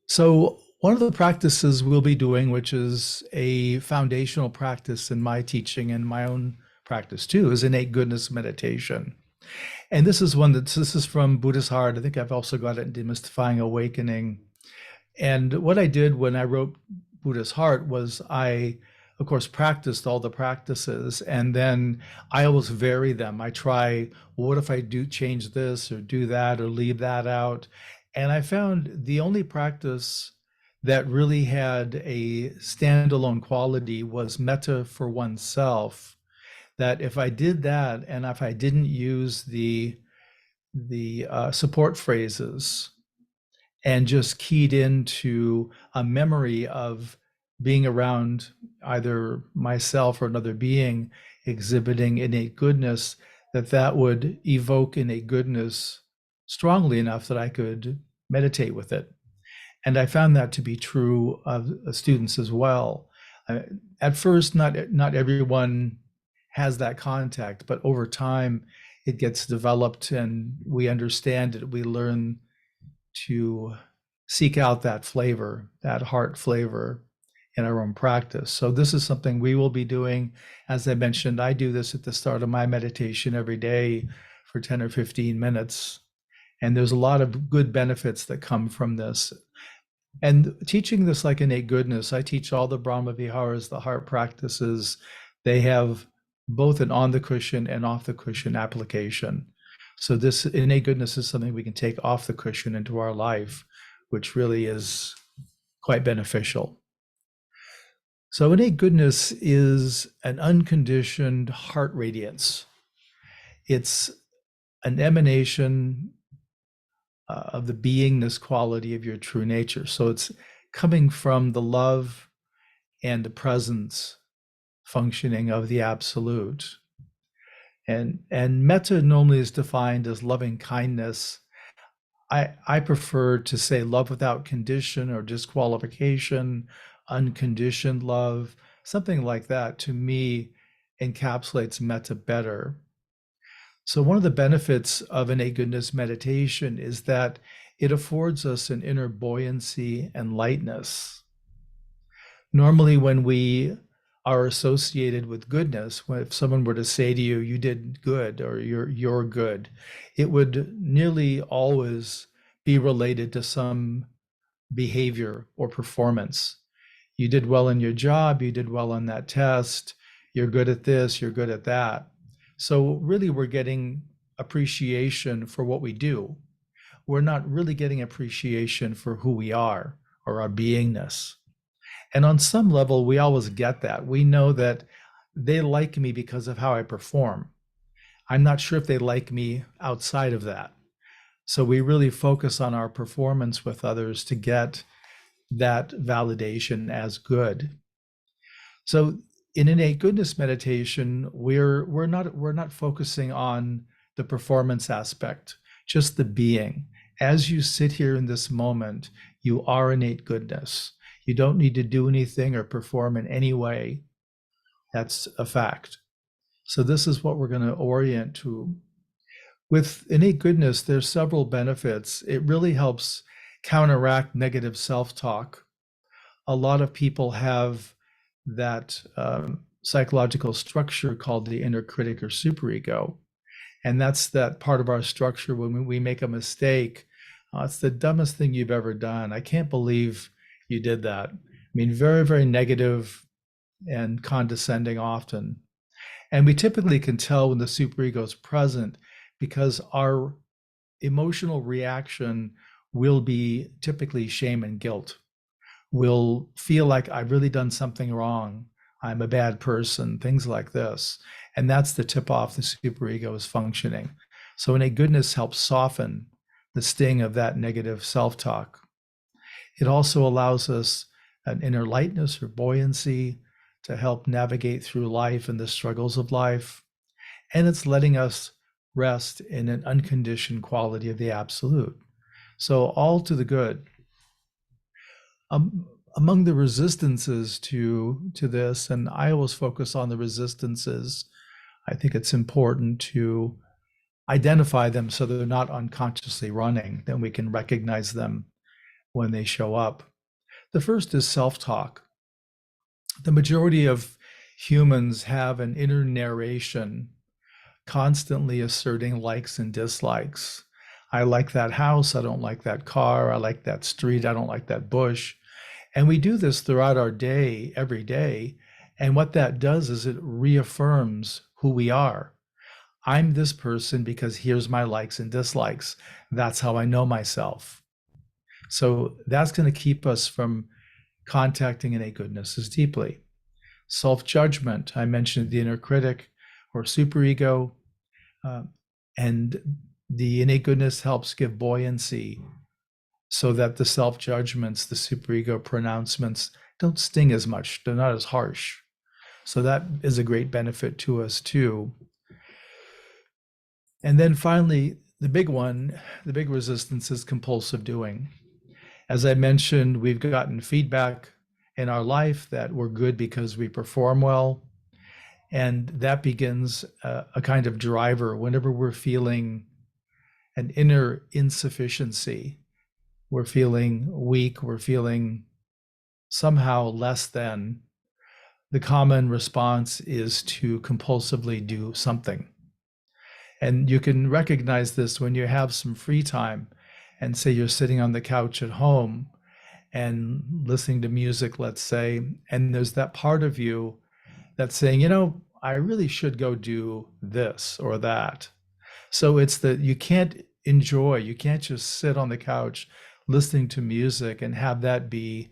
So one of the practices we'll be doing, which is a foundational practice in my teaching and my own practice too, is innate goodness meditation. And this is from Buddhist Heart. I think I've also got it in Demystifying Awakening. And what I did when I wrote Buddhist Heart was I, of course, practiced all the practices, and then I always vary them. I try, well, what if I do change this or do that or leave that out? And I found the only practice that really had a standalone quality was metta for oneself. That if I did that, and if I didn't use the support phrases and just keyed into a memory of being around either myself or another being exhibiting innate goodness, that would evoke innate goodness strongly enough that I could meditate with it. And I found that to be true of students as well. Uh, at first, not everyone has that contact, but over time, it gets developed and we understand it. We learn to seek out that flavor, that heart flavor in our own practice. So this is something we will be doing. As I mentioned, I do this at the start of my meditation every day for 10 or 15 minutes. And there's a lot of good benefits that come from this. And teaching this like innate goodness, I teach all the Brahma Viharas, the heart practices. They have both an on the cushion and off the cushion application. So this innate goodness is something we can take off the cushion into our life, which really is quite beneficial. So innate goodness is an unconditioned heart radiance. It's an emanation of the beingness quality of your true nature. So it's coming from the love and the presence functioning of the absolute. And metta normally is defined as loving kindness. I prefer to say love without condition or disqualification, unconditioned love, something like that to me encapsulates metta better. So one of the benefits of innate goodness meditation is that it affords us an inner buoyancy and lightness. Normally, when we are associated with goodness, if someone were to say to you, you did good or you're good, it would nearly always be related to some behavior or performance. You did well in your job, you did well on that test, you're good at this, you're good at that. So really we're getting appreciation for what we do. We're not really getting appreciation for who we are or our beingness. And on some level, we always get that. We know that they like me because of how I perform. I'm not sure if they like me outside of that. So we really focus on our performance with others to get that validation as good. So in innate goodness meditation, we're not focusing on the performance aspect, just the being. As you sit here in this moment, you are innate goodness. You don't need to do anything or perform in any way. That's a fact. So this is what we're going to orient to. With innate goodness, there's several benefits. It really helps counteract negative self-talk. A lot of people have that psychological structure called the inner critic or superego. And that's that part of our structure when we make a mistake. It's the dumbest thing you've ever done. I can't believe you did that. I mean, very, very negative and condescending often. And we typically can tell when the superego is present because our emotional reaction will be typically shame and guilt. We'll feel like I've really done something wrong. I'm a bad person, things like this. And that's the tip off the superego is functioning. So innate goodness helps soften the sting of that negative self-talk. It also allows us an inner lightness or buoyancy to help navigate through life and the struggles of life. And it's letting us rest in an unconditioned quality of the absolute. So all to the good. Among the resistances to this, and I always focus on the resistances, I think it's important to identify them so they're not unconsciously running, then we can recognize them when they show up. The first is self-talk. The majority of humans have an inner narration constantly asserting likes and dislikes. I like that house. I don't like that car. I like that street. I don't like that bush. And we do this throughout our day, every day. And what that does is it reaffirms who we are. I'm this person because here's my likes and dislikes. That's how I know myself. So that's going to keep us from contacting innate goodnesses deeply. Self-judgment, I mentioned the inner critic or superego, and the innate goodness helps give buoyancy so that the self-judgments, the superego pronouncements don't sting as much. They're not as harsh. So that is a great benefit to us too. And then finally, the big one, the big resistance is compulsive doing. As I mentioned, we've gotten feedback in our life that we're good because we perform well. And that begins a kind of driver whenever we're feeling an inner insufficiency. We're feeling weak, we're feeling somehow less than. The common response is to compulsively do something. And you can recognize this when you have some free time and say you're sitting on the couch at home and listening to music, let's say, and there's that part of you that's saying, I really should go do this or that. So it's that you can't just sit on the couch listening to music and have that be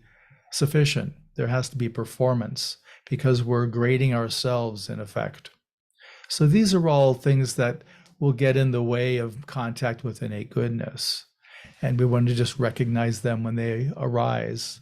sufficient. There has to be performance because we're grading ourselves in effect. So these are all things that will get in the way of contact with innate goodness. And we want to just recognize them when they arise.